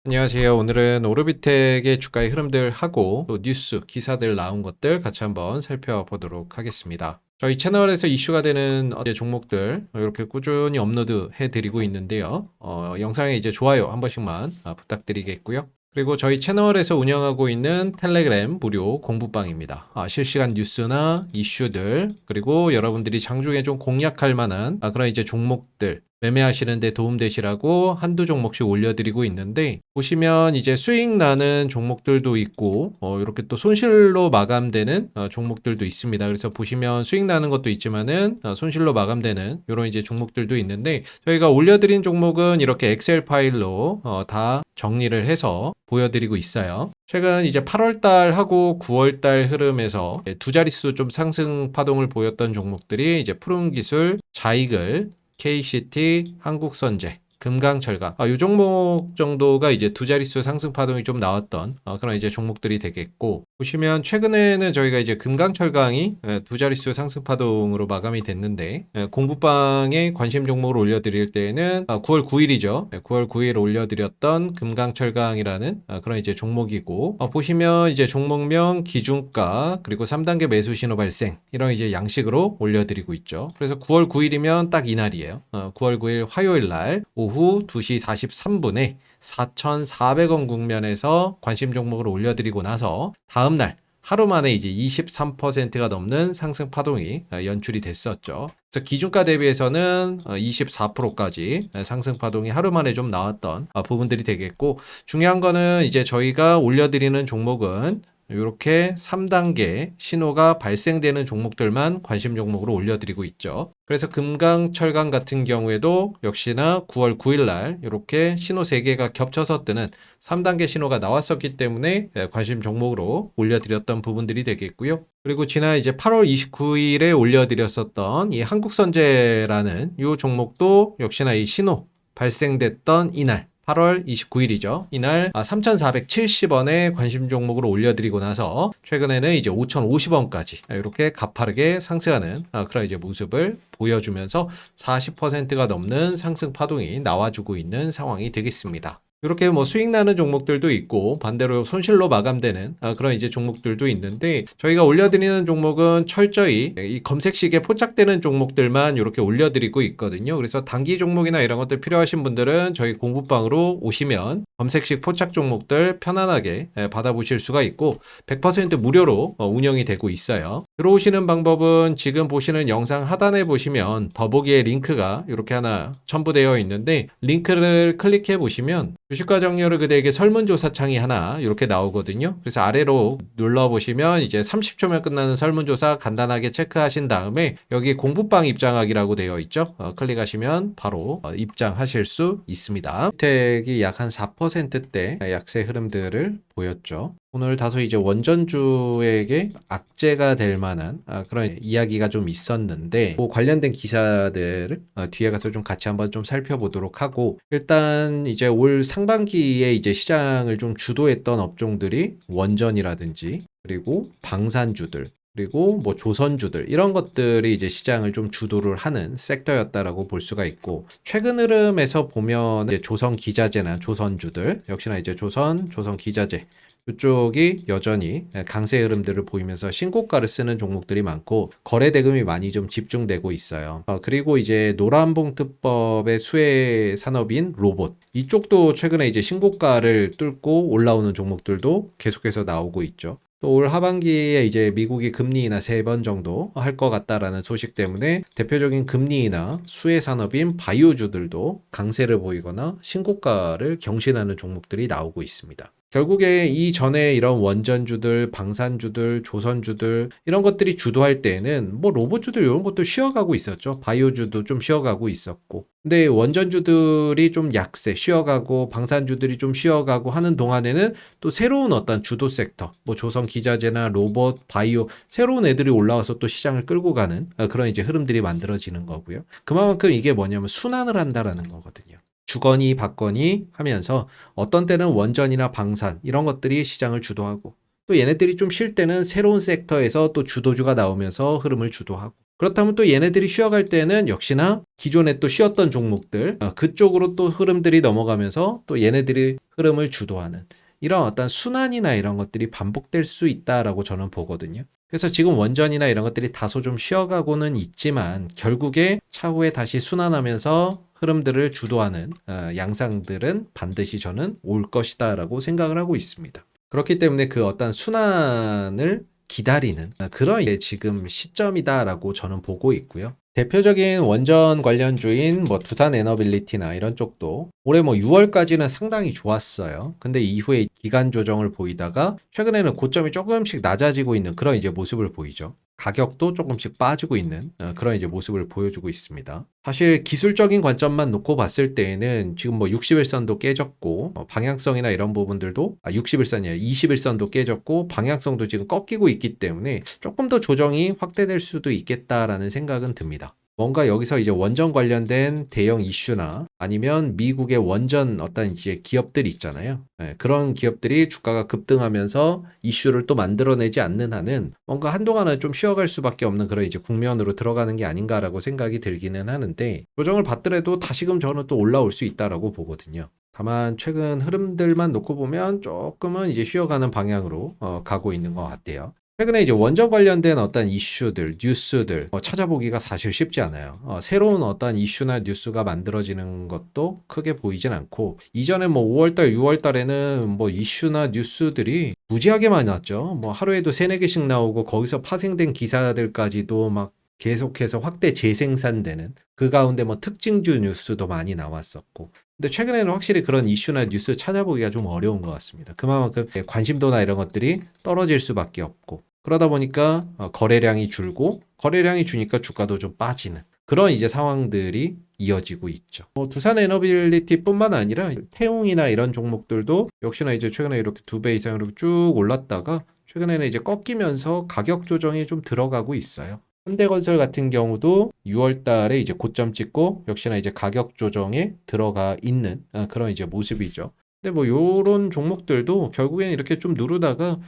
안녕하세요. 오늘은 오르비텍의 주가의 흐름들하고 또 뉴스, 기사들 나온 것들 같이 한번 살펴보도록 하겠습니다. 저희 채널에서 이슈가 되는 종목들 이렇게 꾸준히 업로드 해드리고 있는데요. 영상에 이제 좋아요 한 번씩만 부탁드리겠고요. 그리고 저희 채널에서 운영하고 있는 텔레그램 무료 공부방입니다. 실시간 뉴스나 이슈들, 그리고 여러분들이 장중에 좀 공략할 만한 그런 이제 종목들, 매매하시는데 도움되시라고 한두 종목씩 올려드리고 있는데, 보시면 이제 수익 나는 종목들도 있고, 이렇게 또 손실로 마감되는 종목들도 있습니다. 그래서 보시면 수익 나는 것도 있지만은 손실로 마감되는 이런 이제 종목들도 있는데, 저희가 올려드린 종목은 이렇게 엑셀 파일로 다 정리를 해서 보여드리고 있어요. 최근 이제 8월달 하고 9월달 흐름에서 두 자릿수 좀 상승 파동을 보였던 종목들이 이제 푸른기술, 자이글, KCT, 한국선제, 금강철강, 이 종목 정도가 이제 두 자릿수 상승 파동이 좀 나왔던 그런 이제 종목들이 되겠고, 보시면 최근에는 저희가 이제 금강철강이 두 자릿수 상승 파동으로 마감이 됐는데, 공부방에 관심 종목을 올려드릴 때는 9월 9일이죠. 9월 9일 올려드렸던 금강철강이라는 그런 이제 종목이고, 보시면 이제 종목명, 기준가, 그리고 3단계 매수 신호 발생, 이런 이제 양식으로 올려드리고 있죠. 그래서 9월 9일이면 딱 이날이에요. 9월 9일 화요일 날 오후 2시 43분에 4,400원 국면에서 관심 종목을 올려드리고 나서 다음날 하루 만에 이제 23%가 넘는 상승 파동이 연출이 됐었죠. 그래서 기준가 대비해서는 24%까지 상승 파동이 하루 만에 좀 나왔던 부분들이 되겠고, 중요한 거는 이제 저희가 올려드리는 종목은 이렇게 3단계 신호가 발생되는 종목들만 관심 종목으로 올려드리고 있죠. 그래서 금강철강 같은 경우에도 역시나 9월 9일 날 이렇게 신호 3개가 겹쳐서 뜨는 3단계 신호가 나왔었기 때문에 관심 종목으로 올려드렸던 부분들이 되겠고요. 그리고 지난 이제 8월 29일에 올려드렸었던 이 한국선제라는 이 종목도 역시나 이 신호 발생됐던 이날 8월 29일이죠. 이날 3,470원에 관심 종목으로 올려드리고 나서 최근에는 이제 5,050원까지 이렇게 가파르게 상승하는 그런 이제 모습을 보여주면서 40%가 넘는 상승 파동이 나와주고 있는 상황이 되겠습니다. 이렇게 뭐 수익 나는 종목들도 있고 반대로 손실로 마감되는 그런 이제 종목들도 있는데, 저희가 올려드리는 종목은 철저히 이 검색식에 포착되는 종목들만 이렇게 올려드리고 있거든요. 그래서 단기 종목이나 이런 것들 필요하신 분들은 저희 공부방으로 오시면 검색식 포착 종목들 편안하게 받아보실 수가 있고 100% 무료로 운영이 되고 있어요. 들어오시는 방법은 지금 보시는 영상 하단에 보시면 더보기에 링크가 이렇게 하나 첨부되어 있는데, 링크를 클릭해 보시면 주식과 정렬을 그대에게 설문조사 창이 하나 이렇게 나오거든요. 그래서 아래로 눌러보시면 이제 30초면 끝나는 설문조사 간단하게 체크하신 다음에 여기 공부방 입장하기라고 되어 있죠. 클릭하시면 바로 입장하실 수 있습니다. 텍이 약 한 4%대 약세 흐름들을 보였죠. 오늘 다소 이제 원전주에게 악재가 될 만한 그런 이야기가 좀 있었는데, 그 관련된 기사들을 뒤에 가서 좀 같이 한번 좀 살펴보도록 하고, 일단 이제 올 상반기에 이제 시장을 좀 주도했던 업종들이 원전이라든지 그리고 방산주들, 그리고 뭐 조선주들, 이런 것들이 이제 시장을 좀 주도를 하는 섹터였다라고 볼 수가 있고, 최근 흐름에서 보면 이제 조선 기자재나 조선주들, 역시나 이제 조선 기자재 이쪽이 여전히 강세 흐름들을 보이면서 신고가를 쓰는 종목들이 많고 거래 대금이 많이 좀 집중되고 있어요. 그리고 이제 노란봉투법의 수혜 산업인 로봇, 이쪽도 최근에 이제 신고가를 뚫고 올라오는 종목들도 계속해서 나오고 있죠. 또 올 하반기에 이제 미국이 금리 인하 3번 정도 할 것 같다라는 소식 때문에 대표적인 금리 인하 수혜 산업인 바이오주들도 강세를 보이거나 신고가를 경신하는 종목들이 나오고 있습니다. 결국에 이전에 이런 원전주들, 방산주들, 조선주들 이런 것들이 주도할 때에는 뭐 로봇주들 이런 것도 쉬어가고 있었죠. 바이오주도 좀 쉬어가고 있었고. 근데 원전주들이 좀 약세, 쉬어가고 방산주들이 좀 쉬어가고 하는 동안에는 또 새로운 어떤 주도 섹터, 뭐 조선 기자재나 로봇, 바이오, 새로운 애들이 올라와서 또 시장을 끌고 가는 그런 이제 흐름들이 만들어지는 거고요. 그만큼 이게 뭐냐면 순환을 한다라는 거거든요. 주거니 받거니 하면서 어떤 때는 원전이나 방산 이런 것들이 시장을 주도하고, 또 얘네들이 좀 쉴 때는 새로운 섹터에서 또 주도주가 나오면서 흐름을 주도하고, 그렇다면 또 얘네들이 쉬어갈 때는 역시나 기존에 또 쉬었던 종목들 그쪽으로 또 흐름들이 넘어가면서 또 얘네들이 흐름을 주도하는 이런 어떤 순환이나 이런 것들이 반복될 수 있다라고 저는 보거든요. 그래서 지금 원전이나 이런 것들이 다소 좀 쉬어가고는 있지만 결국에 차후에 다시 순환하면서 흐름들을 주도하는 양상들은 반드시 저는 올 것이다라고 생각을 하고 있습니다. 그렇기 때문에 그 어떤 순환을 기다리는 그런 지금 시점이다라고 저는 보고 있고요. 대표적인 원전 관련주인 뭐 두산 에너빌리티나 이런 쪽도 올해 뭐 6월까지는 상당히 좋았어요. 근데 이후에 기간 조정을 보이다가 최근에는 고점이 조금씩 낮아지고 있는 그런 이제 모습을 보이죠. 가격도 조금씩 빠지고 있는 그런 이제 모습을 보여주고 있습니다. 사실 기술적인 관점만 놓고 봤을 때에는 지금 뭐 60일선도 깨졌고 방향성이나 이런 부분들도 60일선이 아니라 20일선도 깨졌고 방향성도 지금 꺾이고 있기 때문에 조금 더 조정이 확대될 수도 있겠다라는 생각은 듭니다. 뭔가 여기서 이제 원전 관련된 대형 이슈나 아니면 미국의 원전 어떤 이제 기업들이 있잖아요. 그런 기업들이 주가가 급등하면서 이슈를 또 만들어내지 않는 한은 뭔가 한동안은 좀 쉬어갈 수밖에 없는 그런 이제 국면으로 들어가는 게 아닌가라고 생각이 들기는 하는데 조정을 받더라도 다시금 저는 또 올라올 수 있다라고 보거든요. 다만 최근 흐름들만 놓고 보면 조금은 이제 쉬어가는 방향으로 가고 있는 것 같아요. 최근에 이제 원전 관련된 어떤 이슈들, 뉴스들 찾아보기가 사실 쉽지 않아요. 새로운 어떤 이슈나 뉴스가 만들어지는 것도 크게 보이진 않고 이전에 뭐 5월달, 6월달에는 뭐 이슈나 뉴스들이 무지하게 많았죠. 뭐 하루에도 3-4개씩 나오고 거기서 파생된 기사들까지도 막 계속해서 확대 재생산되는 그 가운데 뭐 특징주 뉴스도 많이 나왔었고 근데 최근에는 확실히 그런 이슈나 뉴스 찾아보기가 좀 어려운 것 같습니다. 그만큼 관심도나 이런 것들이 떨어질 수밖에 없고 그러다 보니까 거래량이 줄고 거래량이 주니까 주가도 좀 빠지는 그런 이제 상황들이 이어지고 있죠. 두산 에너빌리티뿐만 아니라 태웅이나 이런 종목들도 역시나 이제 최근에 이렇게 2배 이상으로 쭉 올랐다가 최근에는 이제 꺾이면서 가격 조정이 좀 들어가고 있어요. 현대건설 같은 경우도 6월 달에 이제 고점 찍고 역시나 이제 가격 조정에 들어가 있는 그런 이제 모습이죠. 근데 뭐 요런 종목들도 결국엔 이렇게 좀 누르다가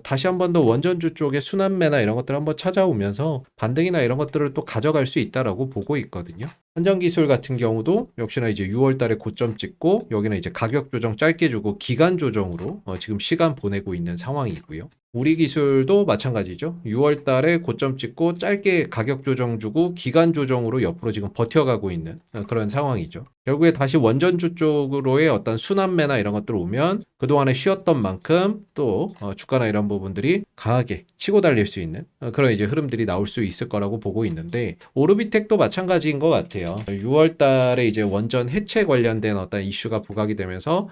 다시 한 번 더 원전주 쪽의 순환매나 이런 것들 한번 찾아오면서 반등이나 이런 것들을 또 가져갈 수 있다라고 보고 있거든요. 한전기술 같은 경우도 역시나 이제 6월 달에 고점 찍고 여기는 이제 가격 조정 짧게 주고 기간 조정으로 지금 시간 보내고 있는 상황이고요. 우리 기술도 마찬가지죠. 6월 달에 고점 찍고 짧게 가격 조정 주고 기간 조정으로 옆으로 지금 버텨가고 있는 그런 상황이죠. 결국에 다시 원전주 쪽으로의 어떤 순환매나 이런 것들 오면 그동안에 쉬었던 만큼 또 주가나 이런 부분들이 강하게 치고 달릴 수 있는 그런 이제 흐름들이 나올 수 있을 거라고 보고 있는데 오르비텍도 마찬가지인 것 같아요. 6월 달에 이제 원전 해체 관련된 어떤 이슈가 부각이 되면서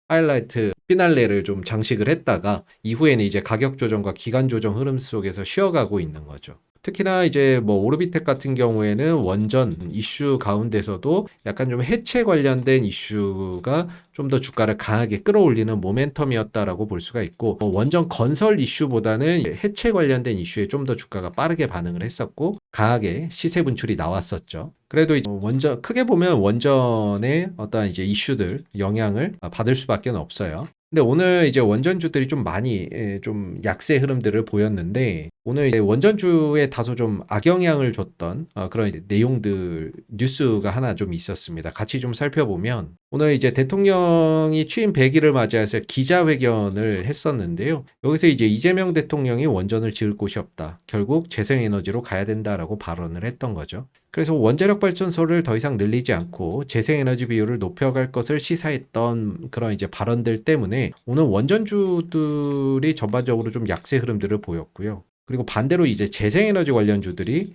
하이라이트 피날레를 좀 장식을 했다가 이후에는 이제 가격 조정과 기간 조정 흐름 속에서 쉬어가고 있는 거죠. 특히나 이제 뭐 오르비텍 같은 경우에는 원전 이슈 가운데서도 약간 좀 해체 관련된 이슈가 좀 더 주가를 강하게 끌어올리는 모멘텀이었다라고 볼 수가 있고 원전 건설 이슈보다는 해체 관련된 이슈에 좀 더 주가가 빠르게 반응을 했었고 강하게 시세 분출이 나왔었죠. 그래도 이제 원전 크게 보면 원전의 어떤 이제 이슈들 영향을 받을 수밖에 없어요. 근데 오늘 이제 원전주들이 좀 많이 좀 약세 흐름들을 보였는데 오늘 이제 원전주에 다소 좀 악영향을 줬던 그런 이제 내용들 뉴스가 하나 좀 있었습니다. 같이 좀 살펴보면 오늘 이제 대통령이 취임 100일을 맞이해서 기자회견을 했었는데요. 여기서 이제 이재명 대통령이 원전을 지을 곳이 없다. 결국 재생에너지로 가야 된다라고 발언을 했던 거죠. 그래서 원자력 발전소를 더 이상 늘리지 않고 재생에너지 비율을 높여갈 것을 시사했던 그런 이제 발언들 때문에 오늘 원전주들이 전반적으로 좀 약세 흐름들을 보였고요. 그리고 반대로 이제 재생에너지 관련주들이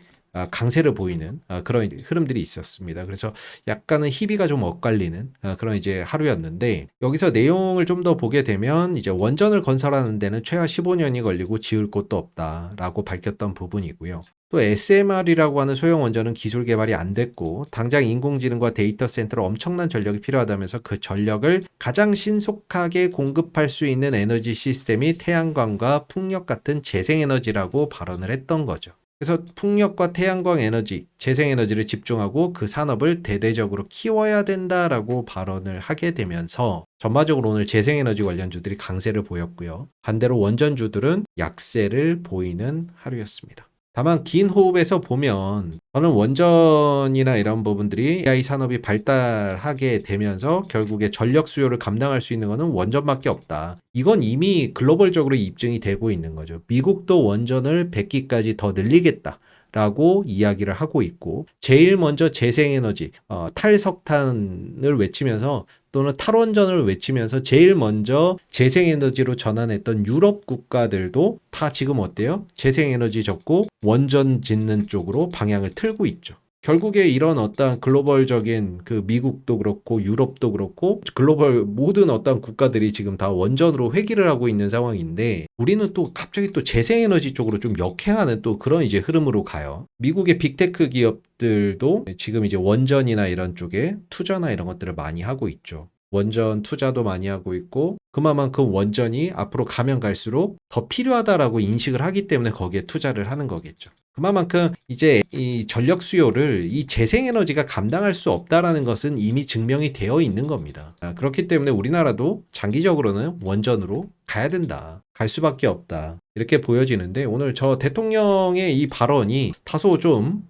강세를 보이는 그런 흐름들이 있었습니다. 그래서 약간은 희비가 좀 엇갈리는 그런 이제 하루였는데 여기서 내용을 좀 더 보게 되면 이제 원전을 건설하는 데는 최하 15년이 걸리고 지을 곳도 없다라고 밝혔던 부분이고요. 또 SMR이라고 하는 소형 원전은 기술 개발이 안 됐고 당장 인공지능과 데이터 센터로 엄청난 전력이 필요하다면서 그 전력을 가장 신속하게 공급할 수 있는 에너지 시스템이 태양광과 풍력 같은 재생에너지라고 발언을 했던 거죠. 그래서 풍력과 태양광 에너지, 재생에너지를 집중하고 그 산업을 대대적으로 키워야 된다라고 발언을 하게 되면서 전반적으로 오늘 재생에너지 관련주들이 강세를 보였고요. 반대로 원전주들은 약세를 보이는 하루였습니다. 다만 긴 호흡에서 보면 저는 원전이나 이런 부분들이 AI 산업이 발달하게 되면서 결국에 전력 수요를 감당할 수 있는 것은 원전밖에 없다. 이건 이미 글로벌적으로 입증이 되고 있는 거죠. 미국도 원전을 100기까지 더 늘리겠다. 라고 이야기를 하고 있고, 제일 먼저 재생에너지, 탈석탄을 외치면서 또는 탈원전을 외치면서 제일 먼저 재생에너지로 전환했던 유럽 국가들도 다 지금 어때요? 재생에너지 접고 원전 짓는 쪽으로 방향을 틀고 있죠. 결국에 이런 어떤 글로벌적인 그 미국도 그렇고 유럽도 그렇고 글로벌 모든 어떤 국가들이 지금 다 원전으로 회귀를 하고 있는 상황인데, 우리는 또 갑자기 또 재생에너지 쪽으로 좀 역행하는 또 그런 이제 흐름으로 가요. 미국의 빅테크 기업들도 지금 이제 원전이나 이런 쪽에 투자나 이런 것들을 많이 하고 있죠. 원전 투자도 많이 하고 있고, 그만큼 원전이 앞으로 가면 갈수록 더 필요하다라고 인식을 하기 때문에 거기에 투자를 하는 거겠죠. 그만큼 이제 이 전력 수요를 이 재생에너지가 감당할 수 없다라는 것은 이미 증명이 되어 있는 겁니다. 그렇기 때문에 우리나라도 장기적으로는 원전으로 가야 된다. 갈 수밖에 없다. 이렇게 보여지는데, 오늘 저 대통령의 이 발언이 다소 좀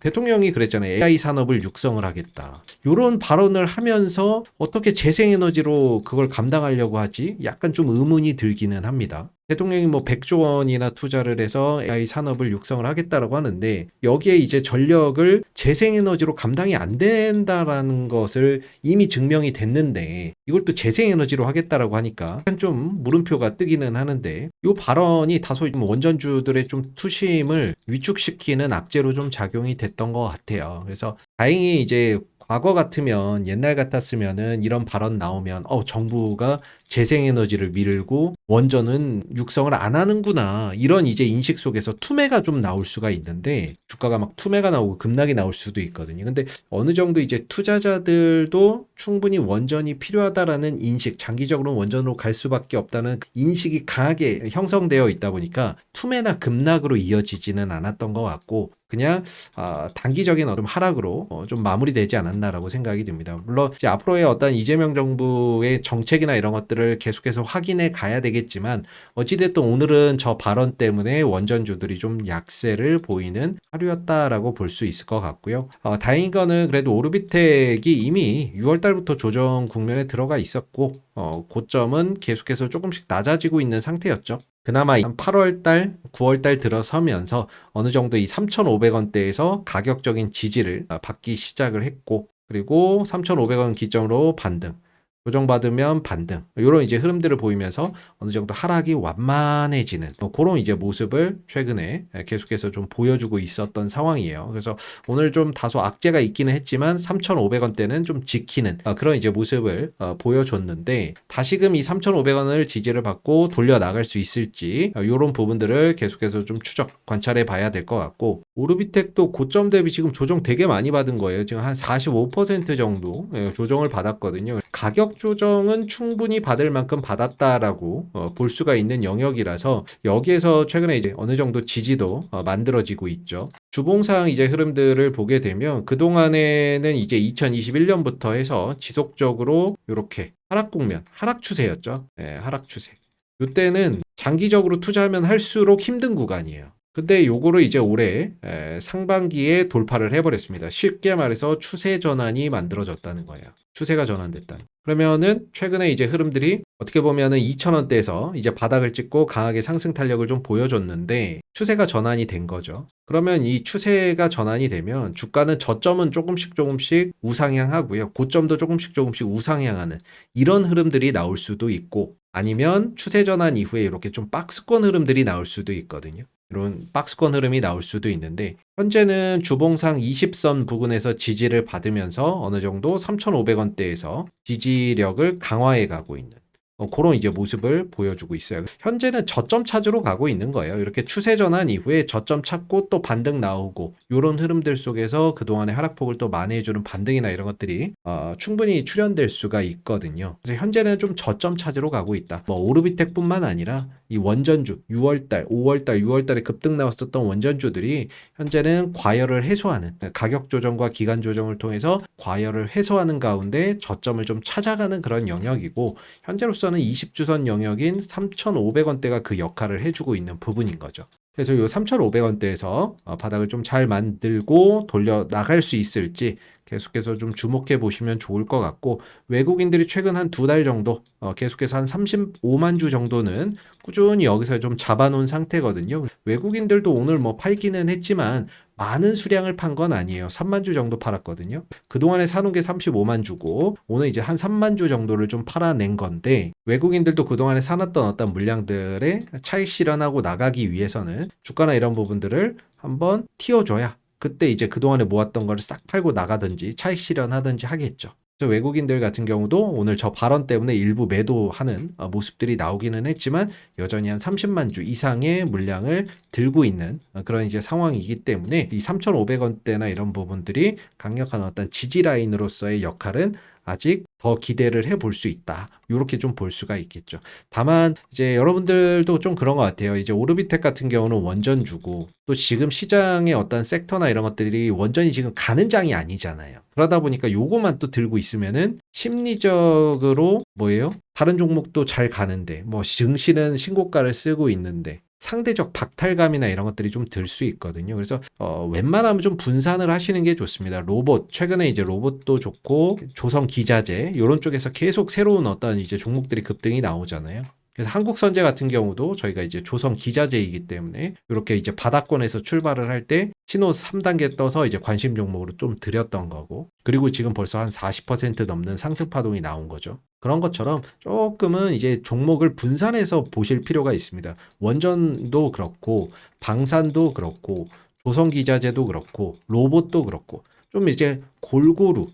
대통령이 그랬잖아요. AI 산업을 육성을 하겠다. 이런 발언을 하면서 어떻게 재생에너지로 그걸 감당하려고 하지? 약간 좀 의문이 들기는 합니다. 대통령이 뭐 100조 원이나 투자를 해서 AI 산업을 육성을 하겠다라고 하는데, 여기에 이제 전력을 재생에너지로 감당이 안 된다라는 것을 이미 증명이 됐는데, 이걸 또 재생에너지로 하겠다라고 하니까 좀 물음표가 뜨기는 하는데, 이 발언이 다소 원전주들의 좀 투심을 위축시키는 악재로 좀 작용이 됐던 것 같아요. 그래서 다행히 이제 과거 같으면, 옛날 같았으면은 이런 발언 나오면 정부가 재생에너지를 밀고 원전은 육성을 안 하는구나, 이런 이제 인식 속에서 투매가 좀 나올 수가 있는데, 주가가 막 투매가 나오고 급락이 나올 수도 있거든요. 근데 어느 정도 이제 투자자들도 충분히 원전이 필요하다라는 인식, 장기적으로 원전으로 갈 수밖에 없다는 인식이 강하게 형성되어 있다 보니까 투매나 급락으로 이어지지는 않았던 것 같고, 그냥 단기적인 어떤 하락으로 좀 마무리되지 않았나라고 생각이 듭니다. 물론 이제 앞으로의 어떤 이재명 정부의 정책이나 이런 것들을 계속해서 확인해 가야 되겠지만, 어찌됐든 오늘은 저 발언 때문에 원전주들이 좀 약세를 보이는 하루였다라고 볼 수 있을 것 같고요. 다행인 거는 그래도 오르비텍이 이미 6월 달부터 조정 국면에 들어가 있었고, 고점은 계속해서 조금씩 낮아지고 있는 상태였죠. 그나마 8월 달, 9월 달 들어서면서 어느 정도 이 3,500원대에서 가격적인 지지를 받기 시작을 했고, 그리고 3,500원 기점으로 반등, 조정받으면 반등, 이런 이제 흐름들을 보이면서 어느 정도 하락이 완만해지는 그런 이제 모습을 최근에 계속해서 좀 보여주고 있었던 상황이에요. 그래서 오늘 좀 다소 악재가 있기는 했지만 3,500원대는 좀 지키는 그런 이제 모습을 보여줬는데, 다시금 이 3,500원을 지지를 받고 돌려 나갈 수 있을지, 이런 부분들을 계속해서 좀 관찰해 봐야 될 것 같고, 오르비텍도 고점 대비 지금 조정 되게 많이 받은 거예요. 지금 한 45% 정도 조정을 받았거든요. 가격 조정은 충분히 받을 만큼 받았다라고 볼 수가 있는 영역이라서, 여기에서 최근에 이제 어느 정도 지지도 만들어지고 있죠. 주봉상 이제 흐름들을 보게 되면, 그동안에는 이제 2021년부터 해서 지속적으로 이렇게 하락 국면, 하락 추세였죠. 하락 추세. 이때는 장기적으로 투자하면 할수록 힘든 구간이에요. 근데 요거를 이제 올해 상반기에 돌파를 해버렸습니다. 쉽게 말해서 추세 전환이 만들어졌다는 거예요. 추세가 전환됐다. 그러면은 최근에 이제 흐름들이 어떻게 보면은 2,000원대에서 이제 바닥을 찍고 강하게 상승 탄력을 좀 보여줬는데, 추세가 전환이 된 거죠. 그러면 이 추세가 전환이 되면 주가는 저점은 조금씩 우상향하고요, 고점도 조금씩 우상향하는 이런 흐름들이 나올 수도 있고, 아니면 추세 전환 이후에 이렇게 좀 박스권 흐름들이 나올 수도 있거든요. 이런 박스권 흐름이 나올 수도 있는데, 현재는 주봉상 20선 부근에서 지지를 받으면서 어느 정도 3,500원대에서 지지력을 강화해 가고 있는 그런 이제 모습을 보여주고 있어요. 현재는 저점 찾으러 가고 있는 거예요. 이렇게 추세 전환 이후에 저점 찾고 또 반등 나오고, 이런 흐름들 속에서 그동안의 하락폭을 또 만회해주는 반등이나 이런 것들이 충분히 출현될 수가 있거든요. 그래서 현재는 좀 저점 찾으러 가고 있다. 뭐 오르비텍뿐만 아니라 이 원전주 6월달, 5월달, 6월달에 급등 나왔었던 원전주들이 현재는 과열을 해소하는, 가격 조정과 기간 조정을 통해서 과열을 해소하는 가운데 저점을 좀 찾아가는 그런 영역이고, 현재로서는 현재로서는 20주선 영역인 3,500원대가 그 역할을 해주고 있는 부분인 거죠. 그래서 이 3,500원대에서 바닥을 좀 잘 만들고 돌려 나갈 수 있을지 계속해서 좀 주목해 보시면 좋을 것 같고, 외국인들이 최근 한 2달 정도 계속해서 한 35만 주 정도는 꾸준히 여기서 좀 잡아놓은 상태거든요. 외국인들도 오늘 뭐 팔기는 했지만 많은 수량을 판 건 아니에요. 3만 주 정도 팔았거든요. 그동안에 사놓은 게 35만 주고 오늘 이제 한 3만 주 정도를 좀 팔아낸 건데, 외국인들도 그동안에 사놨던 어떤 물량들의 차익 실현하고 나가기 위해서는 주가나 이런 부분들을 한번 튀어줘야 그때 이제 그동안에 모았던 거를 싹 팔고 나가든지 차익 실현하든지 하겠죠. 그래서 외국인들 같은 경우도 오늘 저 발언 때문에 일부 매도하는 모습들이 나오기는 했지만 여전히 한 30만 주 이상의 물량을 들고 있는 그런 이제 상황이기 때문에 이 3,500원대나 이런 부분들이 강력한 어떤 지지 라인으로서의 역할은 아직 더 기대를 해볼 수 있다. 이렇게 좀 볼 수가 있겠죠. 다만 이제 여러분들도 좀 그런 것 같아요. 이제 오르비텍 같은 경우는 원전주고 또 지금 시장의 어떤 섹터나 이런 것들이 원전이 지금 가는 장이 아니잖아요. 그러다 보니까 요거만 또 들고 있으면은 심리적으로 뭐예요? 다른 종목도 잘 가는데 뭐 증시는 신고가를 쓰고 있는데 상대적 박탈감이나 이런 것들이 좀 들 수 있거든요. 그래서 웬만하면 좀 분산을 하시는 게 좋습니다. 로봇, 최근에 이제 로봇도 좋고 조선 기자재 이런 쪽에서 계속 새로운 어떤 이제 종목들이 급등이 나오잖아요. 그래서 한국선제 같은 경우도 저희가 이제 조선 기자재이기 때문에 이렇게 이제 바닥권에서 출발을 할 때 신호 3단계 떠서 이제 관심 종목으로 좀 드렸던 거고, 그리고 지금 벌써 한 40% 넘는 상승 파동이 나온 거죠. 그런 것처럼 조금은 이제 종목을 분산해서 보실 필요가 있습니다. 원전도 그렇고 방산도 그렇고 조선기자재도 그렇고 로봇도 그렇고 좀 이제 골고루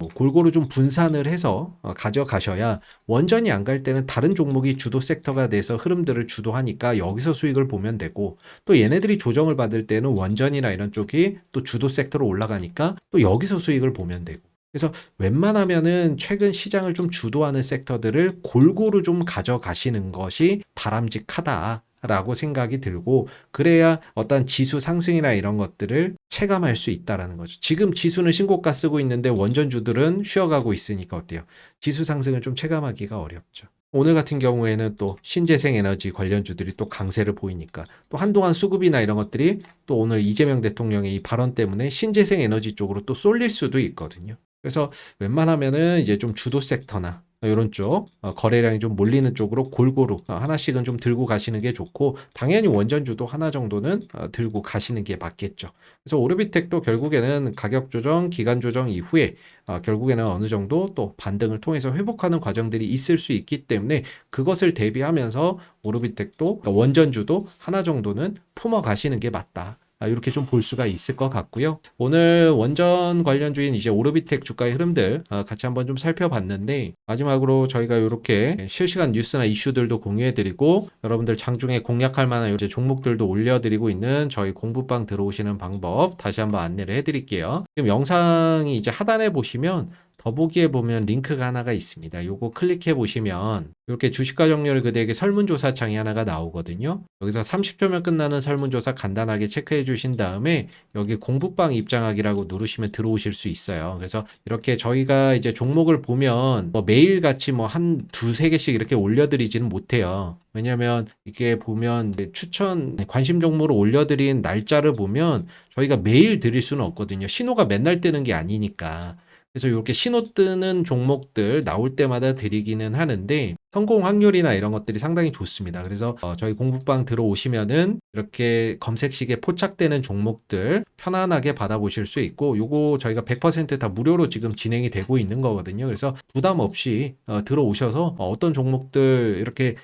좀 분산을 해서 가져가셔야 원전이 안 갈 때는 다른 종목이 주도 섹터가 돼서 흐름들을 주도하니까 여기서 수익을 보면 되고, 또 얘네들이 조정을 받을 때는 원전이나 이런 쪽이 또 주도 섹터로 올라가니까 또 여기서 수익을 보면 되고, 그래서 웬만하면은 최근 시장을 좀 주도하는 섹터들을 골고루 좀 가져가시는 것이 바람직하다라고 생각이 들고, 그래야 어떤 지수 상승이나 이런 것들을 체감할 수 있다라는 거죠. 지금 지수는 신고가 쓰고 있는데 원전주들은 쉬어가고 있으니까 어때요? 지수 상승을 좀 체감하기가 어렵죠. 오늘 같은 경우에는 또 신재생 에너지 관련주들이 또 강세를 보이니까 또 한동안 수급이나 이런 것들이 또 오늘 이재명 대통령의 이 발언 때문에 신재생 에너지 쪽으로 또 쏠릴 수도 있거든요. 그래서 웬만하면은 이제 좀 주도 섹터나 이런 쪽 거래량이 좀 몰리는 쪽으로 골고루 하나씩은 좀 들고 가시는 게 좋고, 당연히 원전주도 하나 정도는 들고 가시는 게 맞겠죠. 그래서 오르비텍도 결국에는 가격 조정, 기간 조정 이후에 결국에는 어느 정도 또 반등을 통해서 회복하는 과정들이 있을 수 있기 때문에 그것을 대비하면서 오르비텍도 원전주도 하나 정도는 품어 가시는 게 맞다. 이렇게 좀 볼 수가 있을 것 같고요. 오늘 원전 관련주인 이제 오르비텍 주가의 흐름들 같이 한번 좀 살펴봤는데, 마지막으로 저희가 이렇게 실시간 뉴스나 이슈들도 공유해드리고 여러분들 장중에 공략할 만한 이제 종목들도 올려드리고 있는 저희 공부방 들어오시는 방법 다시 한번 안내를 해드릴게요. 지금 영상이 이제 하단에 보시면 더보기에 보면 링크가 하나가 있습니다. 요거 클릭해 보시면 이렇게 주식과 정렬 그대에게 설문조사 창이 하나가 나오거든요. 여기서 30초면 끝나는 설문조사 간단하게 체크해 주신 다음에 여기 공부방 입장하기라고 누르시면 들어오실 수 있어요. 그래서 이렇게 저희가 이제 종목을 보면 뭐 매일같이 뭐 한 두세 개씩 이렇게 올려드리지는 못해요. 왜냐면 이게 보면 추천 관심 종목으로 올려드린 날짜를 보면 저희가 매일 드릴 수는 없거든요. 신호가 맨날 뜨는 게 아니니까. 그래서 이렇게 신호 뜨는 종목들 나올 때마다 드리기는 하는데 성공 확률이나 이런 것들이 상당히 좋습니다. 그래서 저희 공부방 들어오시면은 이렇게 검색식에 포착되는 종목들 편안하게 받아보실 수 있고, 요거 저희가 100% 다 무료로 지금 진행이 되고 있는 거거든요. 그래서 부담 없이 들어오셔서 어떤 종목들 이렇게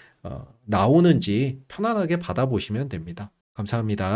나오는지 편안하게 받아보시면 됩니다. 감사합니다.